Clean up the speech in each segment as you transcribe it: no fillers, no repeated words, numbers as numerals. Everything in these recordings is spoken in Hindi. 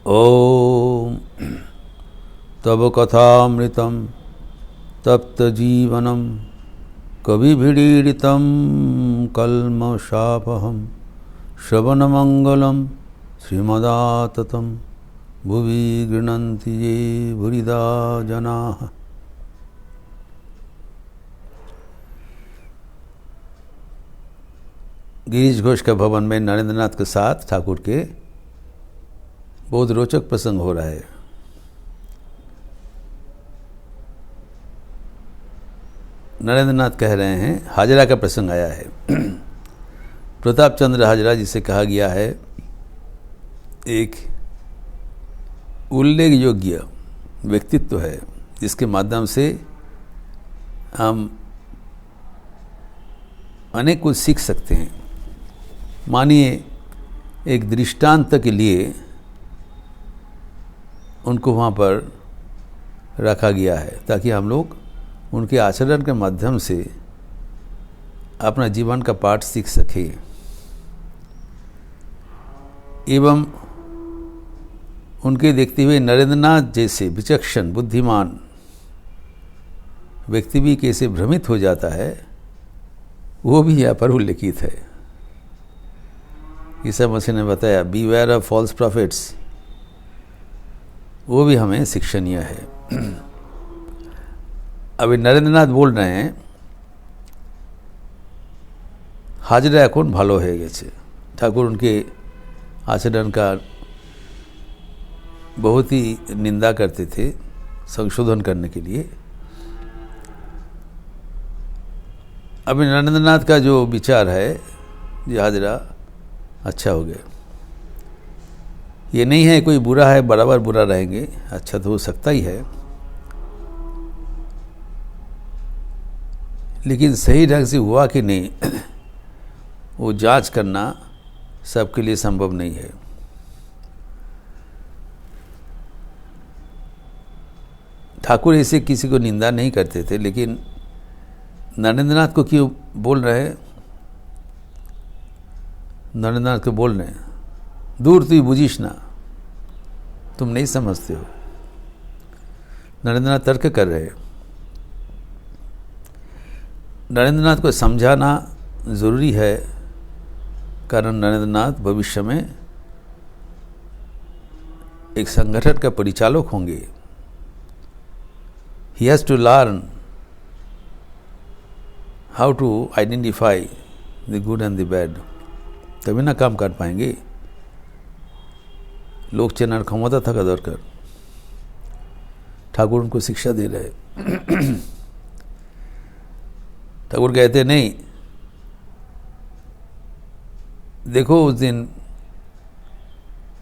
ओम तब कथामृतं तप्तजीवनं कविभिरीडितं कल्मषापहं श्रवणमंगलं श्रीमदाततं भुवि गृह्णन्ति ये भूरिदा जनाः। गिरीश घोष का भवन में नरेंद्रनाथ के साथ ठाकुर के बहुत रोचक प्रसंग हो रहा है। नरेंद्रनाथ कह रहे हैं, हाजरा का प्रसंग आया है। प्रताप चंद्र हाजरा जिसे कहा गया है, एक उल्लेख योग्य व्यक्तित्व है जिसके माध्यम से हम अनेक कुछ सीख सकते हैं। मानिए एक दृष्टांत के लिए उनको वहाँ पर रखा गया है ताकि हम लोग उनके आचरण के माध्यम से अपना जीवन का पाठ सीख सकें एवं उनके देखते हुए नरेंद्रनाथ जैसे विचक्षण बुद्धिमान व्यक्ति भी कैसे भ्रमित हो जाता है वो भी यहाँ पर उल्लेखित है। ईसा मसीह ने बताया बीवेयर ऑफ फॉल्स प्रॉफिट्स, वो भी हमें शिक्षणीय है। अभी नरेंद्रनाथ बोल रहे हैं हाजरा এখন ভালো হয়ে গেছে। ठाकुर उनके आचरण का बहुत ही निंदा करते थे संशोधन करने के लिए। अभी नरेंद्रनाथ का जो विचार है ये हाजरा अच्छा हो गया। ये नहीं है कोई बुरा है बराबर बुरा रहेंगे, अच्छा तो हो सकता ही है, लेकिन सही ढंग से हुआ कि नहीं वो जांच करना सबके लिए संभव नहीं है। ठाकुर ऐसे किसी को निंदा नहीं करते थे, लेकिन नरेंद्रनाथ को क्यों बोल रहे हैं? नरेंद्रनाथ को बोल रहे हैं दूर तू बुझिस ना, तुम नहीं समझते हो। नरेंद्रनाथ तर्क कर रहे हैं। नरेंद्रनाथ को समझाना ज़रूरी है, कारण नरेंद्रनाथ भविष्य में एक संगठन का परिचालक होंगे। He has to learn how to identify the good and the bad, तभी ना काम कर पाएंगे। लोग চেনার ক্ষমতা থাকা দরকার। ठाकुर उनको शिक्षा दे रहे। ठाकुर कहते नहीं, देखो उस दिन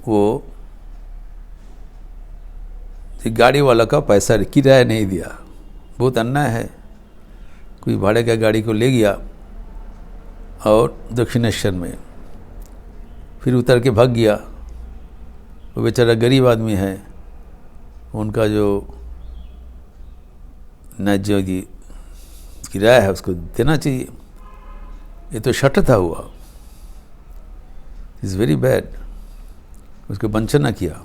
वो गाड़ी वाला का पैसा किराया नहीं दिया, बहुत अन्याय है। कोई भाड़े का गाड़ी को ले गया और दक्षिणेश्वर में फिर उतर के भाग गया। वो बेचारा गरीब आदमी है, उनका जो न्याज्य किराया है उसको देना चाहिए। ये तो शठ था हुआ, इज़ वेरी बैड। उसको वंचना किया।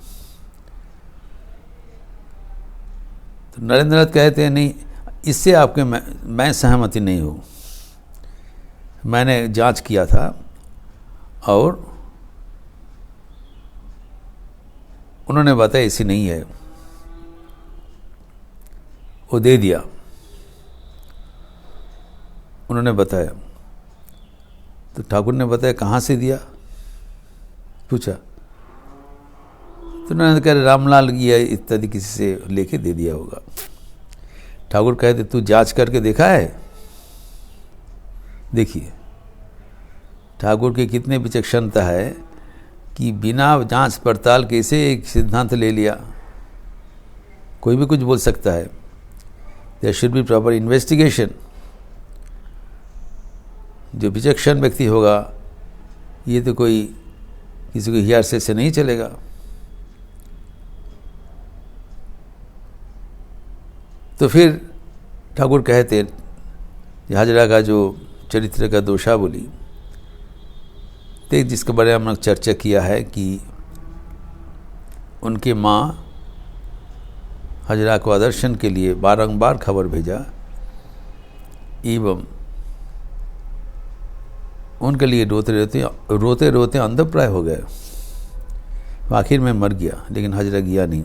तो नरेंद्रनाथ कहते हैं नहीं, इससे आपके मैं सहमति नहीं हूँ। मैंने जांच किया था और उन्होंने बताया ऐसी नहीं है, वो दे दिया। उन्होंने बताया तो ठाकुर ने बताया कहाँ से दिया, पूछा तो उन्होंने कहा रामलाल गया इत्यादि किसी से लेके दे दिया होगा। ठाकुर कहते तू जांच करके देखा है? देखिए ठाकुर की कितने विचक्षणता है कि बिना जांच पड़ताल कैसे एक सिद्धांत ले लिया। कोई भी कुछ बोल सकता है। There should be proper investigation. जो विचक्षण व्यक्ति होगा, ये तो कोई किसी को हियारसे से नहीं चलेगा। तो फिर ठाकुर कहते हाजरा का जो चरित्र का दोषावली, तो जिसके बारे में हमने चर्चा किया है कि उनकी माँ हजरा को दर्शन के लिए बारंबार खबर भेजा एवं उनके लिए रोते रोते अंधप्राय हो गए। आखिर में मर गया, लेकिन हजरा गया नहीं।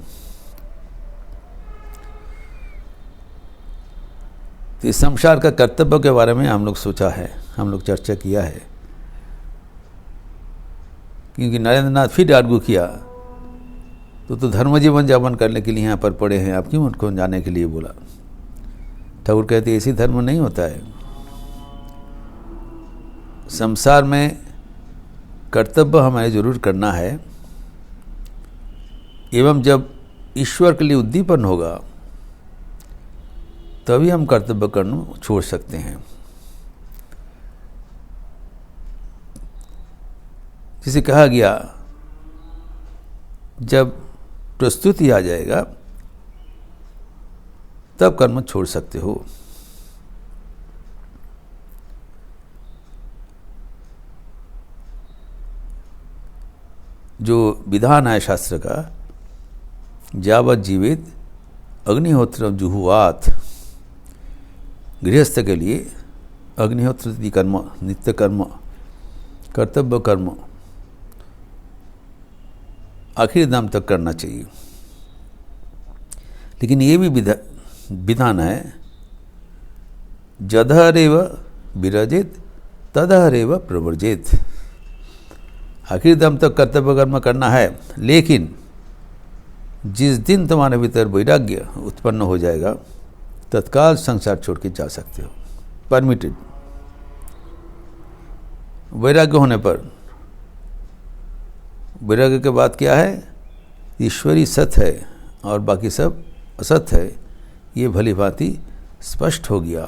तो इस संसार का कर्तव्य के बारे में हम लोग सोचा है, हम लोग चर्चा किया है, क्योंकि नरेंद्र नाथ फिर आर्गू किया तो धर्म जीवन यापन करने के लिए यहाँ पर पड़े हैं, आप क्यों उनको जाने के लिए बोला। ठाकुर कहते ऐसी धर्म नहीं होता है। संसार में कर्तव्य हमें जरूर करना है, एवं जब ईश्वर के लिए उद्दीपन होगा तभी हम कर्तव्य करना छोड़ सकते हैं। जिसे कहा गया जब प्रस्तुति आ जाएगा तब कर्म छोड़ सकते हो। जो विधान है शास्त्र का, यावत जीवित अग्निहोत्र जुहुआत, गृहस्थ के लिए अग्निहोत्र कर्म, नित्य कर्म, कर्तव्य कर्म आखिरी दम तक करना चाहिए। लेकिन ये भी विधान है, जदहरेव विरजित तदहरेव प्रवर्जित। आखिरी दम तक कर्तव्य कर्म करना है, लेकिन जिस दिन तुम्हारे भीतर वैराग्य उत्पन्न हो जाएगा तत्काल संसार छोड़ के जा सकते हो, परमिटेड। वैराग्य होने पर, वैराग्य के बाद क्या है, ईश्वरी सत्य है और बाकी सब असत्य है, ये भली भांति स्पष्ट हो गया,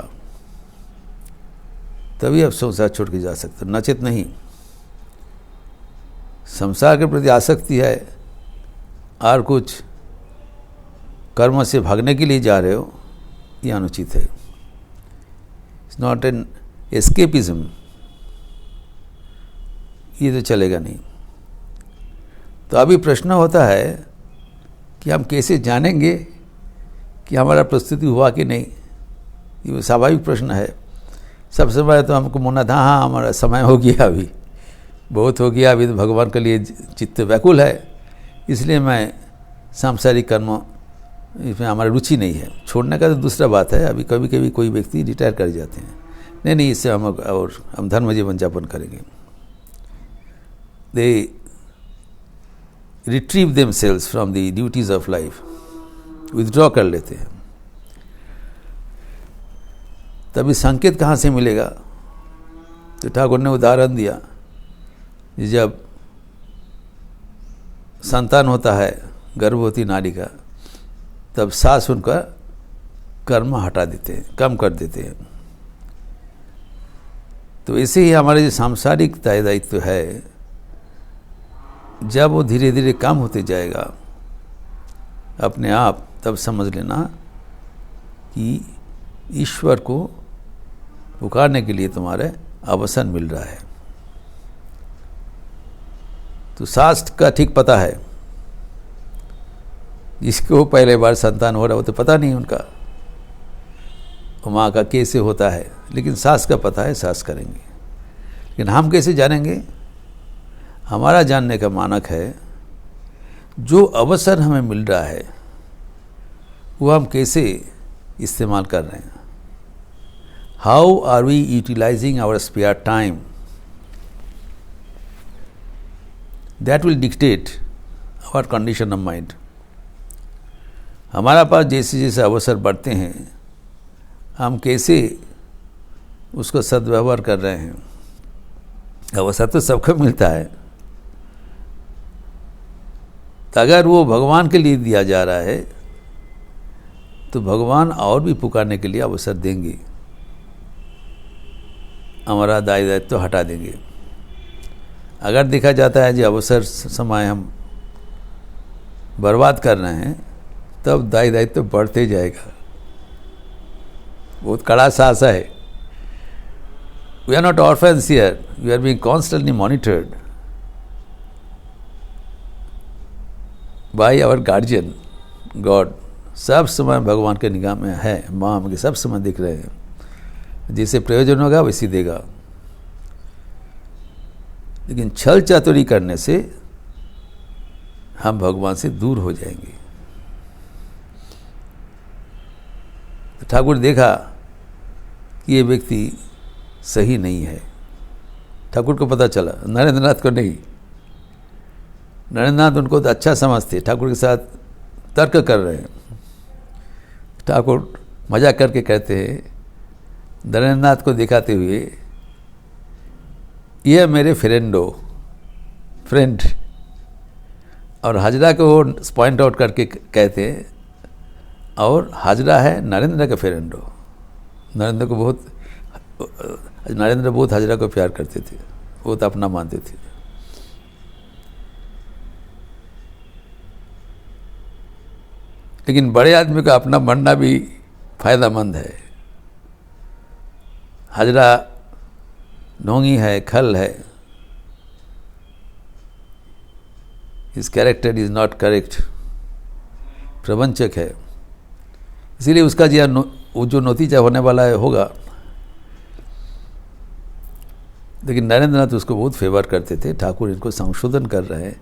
तभी अब संसार छोड़ के जा सकते हो, नचित नहीं। संसार के प्रति आसक्ति है और कुछ कर्म से भागने के लिए जा रहे हो, ये अनुचित है। इट्स नॉट एन एस्केपिज्म, ये तो चलेगा नहीं। तो अभी प्रश्न होता है कि हम कैसे जानेंगे कि हमारा प्रस्तुति हुआ कि नहीं। ये स्वाभाविक प्रश्न है। सब समय तो हमको मोना था, हाँ हमारा समय हो गया, अभी बहुत हो गया, अभी तो भगवान के लिए चित्त व्याकुल है, इसलिए मैं सांसारिक कर्म इसमें हमारी रुचि नहीं है। छोड़ने का तो दूसरा बात है। अभी कभी कभी कोई व्यक्ति रिटायर कर जाते हैं, नहीं इससे हम धर्म जीवन यापन करेंगे। They retrieve themselves from the duties of life, withdraw कर लेते हैं। तभी संकेत कहाँ से मिलेगा? तो ठाकुर ने उदाहरण दिया, जब संतान होता है गर्भवती नारी का, तब सास उनका कर्म हटा देते हैं, कम कर देते हैं। तो ऐसे ही हमारे जो सांसारिक दायित्व है, जब वो धीरे धीरे कम होते जाएगा अपने आप, तब समझ लेना कि ईश्वर को पुकारने के लिए तुम्हारे अवसर मिल रहा है। तो शास्त्र का ठीक पता है, जिसको पहले बार संतान हो रहा हो तो पता नहीं उनका, माँ का कैसे होता है, लेकिन सास का पता है, सास करेंगे। लेकिन हम कैसे जानेंगे? हमारा जानने का मानक है, जो अवसर हमें मिल रहा है वो हम कैसे इस्तेमाल कर रहे हैं। How are we utilising our spare time, that will dictate our condition of mind. हमारा पास जैसे जैसे अवसर बढ़ते हैं, हम कैसे उसको सद्व्यवहार कर रहे हैं। अवसर तो सबको मिलता है, तो अगर वो भगवान के लिए दिया जा रहा है तो भगवान और भी पुकारने के लिए अवसर देंगे, हमारा दायित्व तो हटा देंगे। अगर देखा जाता है जो अवसर समय हम बर्बाद कर रहे हैं, तब दायित्व तो बढ़ते जाएगा। बहुत कड़ा सासा है। We are not orphans here, we are being constantly monitored. By our guardian God, सब समय भगवान के निगाह में है, माँ के सब समय दिख रहे हैं, जिसे प्रयोजन होगा वैसी देगा। लेकिन छल चातुरी करने से हम भगवान से दूर हो जाएंगे। तो ठाकुर देखा कि ये व्यक्ति सही नहीं है। ठाकुर को पता चला, नरेंद्रनाथ को नहीं। नरेंद्रनाथ उनको तो अच्छा समझते, ठाकुर के साथ तर्क कर रहे हैं। ठाकुर मजाक करके कहते हैं नरेंद्रनाथ को दिखाते हुए, ये मेरे फ्रेंड, और हाजरा को वो पॉइंट आउट करके कहते हैं, और हाजरा है नरेंद्र का फ्रेंडो। नरेंद्र बहुत हाजरा को प्यार करते थे, वो तो अपना मानते थे। लेकिन बड़े आदमी का अपना मानना भी फायदेमंद है। हाजरा ढोंगी है, खल है, his character is not correct, प्रवंचक है, इसीलिए उसका जो नतीजा होने वाला है होगा। लेकिन नरेंद्रनाथ उसको बहुत फेवर करते थे। ठाकुर इनको संशोधन कर रहे हैं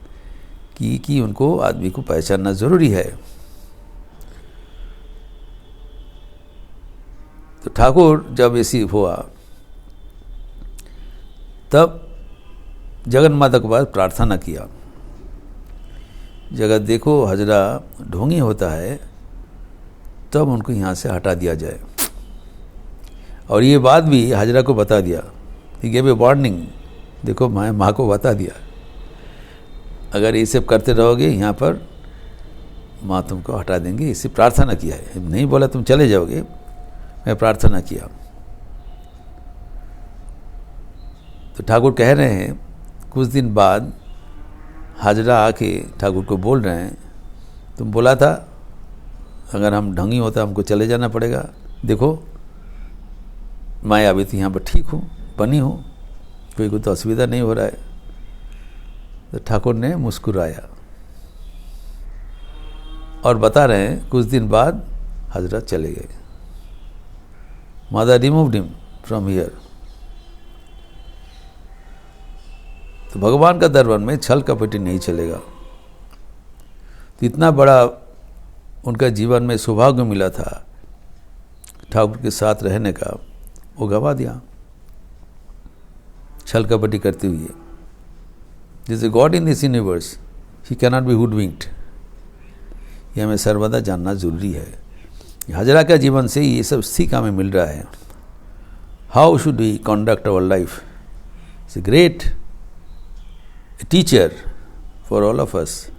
कि उनको आदमी को पहचानना जरूरी है। तो ठाकुर जब ऐसी हुआ तब जगन माता के पास प्रार्थना किया, जगत देखो हजरा ढोंगी होता है, तब उनको यहाँ से हटा दिया जाए। और ये बात भी हाजरा को बता दिया, ही गेव ए वार्निंग, देखो मैं माँ को बता दिया, अगर ये सब करते रहोगे यहाँ पर माँ तुमको हटा देंगे, इसी प्रार्थना किया है। नहीं बोला तुम चले जाओगे, मैं प्रार्थना किया। तो ठाकुर कह रहे हैं कुछ दिन बाद हाजरा आके ठाकुर को बोल रहे हैं, तुम बोला था अगर हम ढंगी होता हमको चले जाना पड़ेगा, देखो मैं अभी तो यहाँ पर ठीक हूँ, बनी हूँ, कोई तो असुविधा नहीं हो रहा है। तो ठाकुर ने मुस्कुराया और बता रहे हैं कुछ दिन बाद हजरत चले गए। Mother removed him from here. तो भगवान का दरबार में छल कपटी नहीं चलेगा। तो इतना बड़ा उनका जीवन में सौभाग्य मिला था ठाकुर के साथ रहने का, वो गवा दिया छल कपटी करते हुए। जैसे God in this universe, he cannot be hoodwinked, ये हमें सर्वदा जानना जरूरी है। हजरा का जीवन से ये सब सीख हमें मिल रहा है। How should we conduct our life, it's a great teacher for all of us.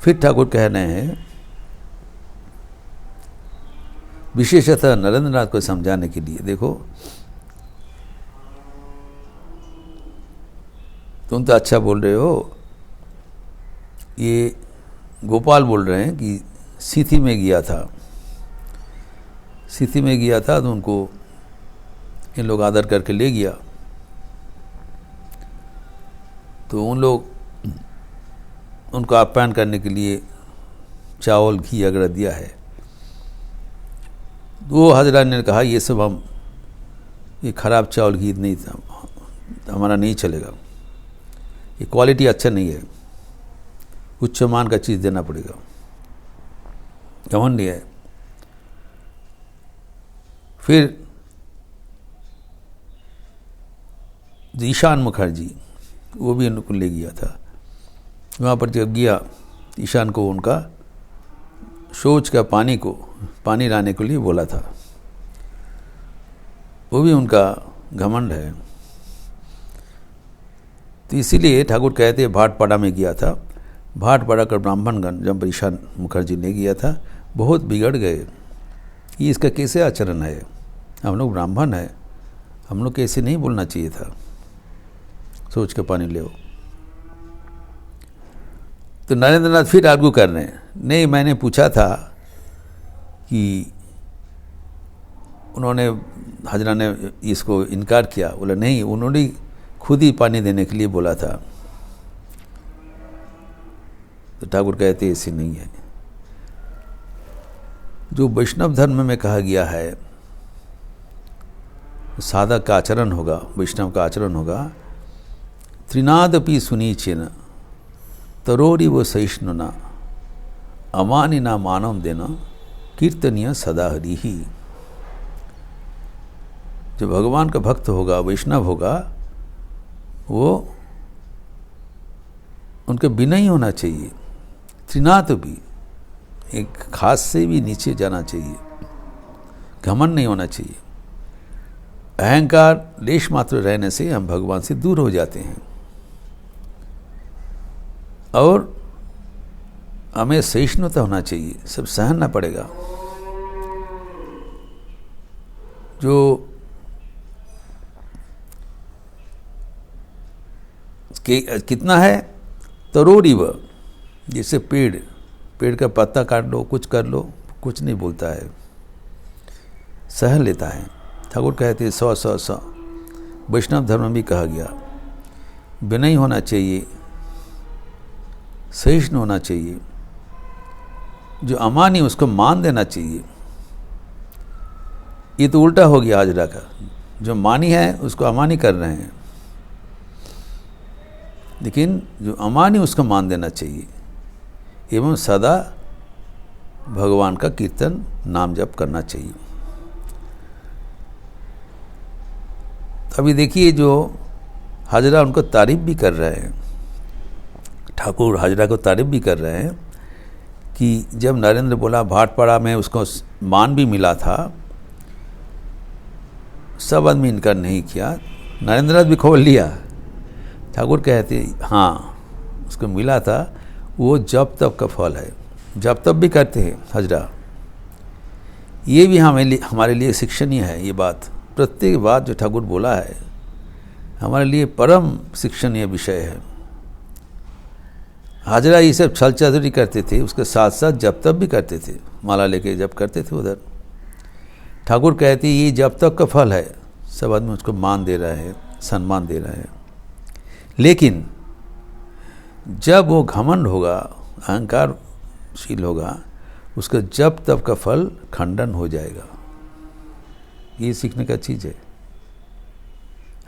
फिर ठाकुर कह रहे हैं विशेषतः नरेंद्रनाथ को समझाने के लिए, देखो तुम तो अच्छा बोल रहे हो, ये गोपाल बोल रहे हैं कि सीथी में गया था तो उनको इन लोग आदर करके ले गया। तो उन लोग उनको आप्यायन करने के लिए चावल घी वगैरह दिया है। वो हजरा ने कहा ये सब हम, ये खराब चावल घी नहीं था, हमारा नहीं चलेगा, ये क्वालिटी अच्छा नहीं है, उच्च मान का चीज़ देना पड़ेगा, घमंड है। फिर ईशान मुखर्जी वो भी उनको ले गया था। वहाँ पर जब गया ईशान को उनका शौच का पानी लाने के लिए बोला था, वो भी उनका घमंड है। तो इसीलिए ठाकुर कहते हैं भाटपाड़ा में गया था। भाटपाड़ा का ब्राह्मणगण जब ईशान मुखर्जी ने गया था बहुत बिगड़ गए, ये इसका कैसे आचरण है, हम लोग ब्राह्मण है, हम लोग कैसे नहीं बोलना चाहिए था, सोच के पानी ले। तो नरेंद्रनाथ फिर आर्गू कर रहे हैं, नहीं मैंने पूछा था कि उन्होंने हजरा ने इसको इनकार किया, बोला नहीं उन्होंने खुद ही पानी देने के लिए बोला था। तो ठाकुर कहते ऐसे नहीं है। जो वैष्णव धर्म में कहा गया है, साधक का आचरण होगा, वैष्णव का आचरण होगा, त्रिनादपि सुनीचेन तरोरी वो सहिष्णुना अमानिना मानव देना कीर्तनीय सदा हरि ही। जो भगवान का भक्त होगा, वैष्णव होगा, वो उनके बिना ही होना चाहिए। त्रिनाद भी, एक खास से भी नीचे जाना चाहिए, घमंड नहीं होना चाहिए। अहंकार लेश मात्र रहने से हम भगवान से दूर हो जाते हैं। और हमें सहिष्णुता होना चाहिए, सब सहना पड़ेगा। जो कितना है, तरोरीव, जैसे पेड़ का पत्ता काट लो, कुछ कर लो, कुछ नहीं बोलता है, सह लेता है। ठाकुर कहते हैं 100 वैष्णव धर्म में भी कहा गया, विनयी होना चाहिए, सहिष्णु होना चाहिए। जो अमानी उसको मान देना चाहिए। ये तो उल्टा हो गया हाजरा का, जो मानी है उसको अमानी कर रहे हैं, लेकिन जो अमानी उसको मान देना चाहिए। एवं सदा भगवान का कीर्तन नाम जप करना चाहिए। अभी देखिए, जो हाजरा उनको तारीफ भी कर रहे हैं, ठाकुर हाजरा को तारीफ भी कर रहे हैं कि जब नरेंद्र बोला भाटपाड़ा में उसको मान भी मिला था, सब आदमी इनकार नहीं किया, नरेंद्र भी खोल लिया। ठाकुर कहते हाँ, उसको मिला था, वो जब तब का फल है, जब तब भी करते हैं हाजरा। ये भी हमारे लिए शिक्षणीय है। ये बात, प्रत्येक बात जो ठाकुर बोला है हमारे लिए परम शिक्षणीय विषय है। हाजरा ये सब छल चादरी करते थे, उसके साथ साथ जब तब भी करते थे, माला लेके जब करते थे उधर। ठाकुर कहते ये जब तक का फल है, सब आदमी उसको मान दे रहे हैं, सम्मान दे रहे हैं। लेकिन जब वो घमंड होगा, अहंकारशील होगा, उसका जब तब का फल खंडन हो जाएगा। ये सीखने का चीज़ है।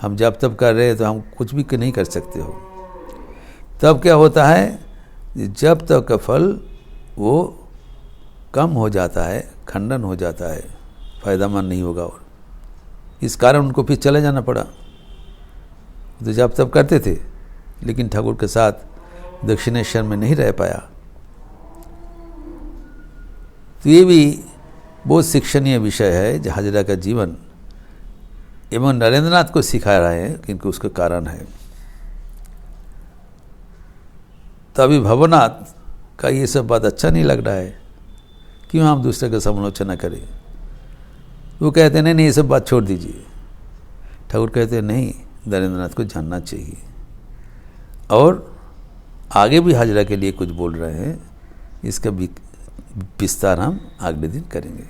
हम जब तब कर रहे हैं तो हम कुछ भी नहीं कर सकते हो। तब क्या होता है, जब तब का फल वो कम हो जाता है, खंडन हो जाता है, फायदामंद नहीं होगा। और इस कारण उनको फिर चले जाना पड़ा। तो जब तब करते थे, लेकिन ठाकुर के साथ दक्षिणेश्वर में नहीं रह पाया। तो ये भी बहुत शिक्षणीय विषय है जो हाजरा का जीवन एवं नरेंद्रनाथ को सिखा रहे हैं, किंतु उसका कारण है। तो अभी भवनाथ का ये सब बात अच्छा नहीं लग रहा है, क्यों हम दूसरे का समालोचना करें। वो कहते नहीं ये सब बात छोड़ दीजिए। ठाकुर कहते नहीं, नरेंद्रनाथ को जानना चाहिए। और आगे भी हाजरा के लिए कुछ बोल रहे हैं, इसका विस्तार हम अगले दिन करेंगे।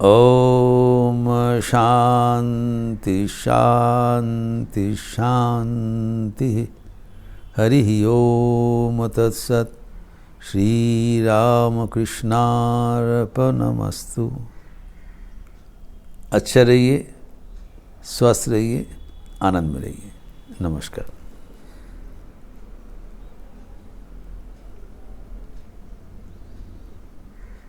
ओम शांति शांति शांति। हरि ओम तत्सत। श्री राम कृष्णार्पणमस्तु। अच्छा रहिए, स्वस्थ रहिए, आनंद में रहिए। नमस्कार।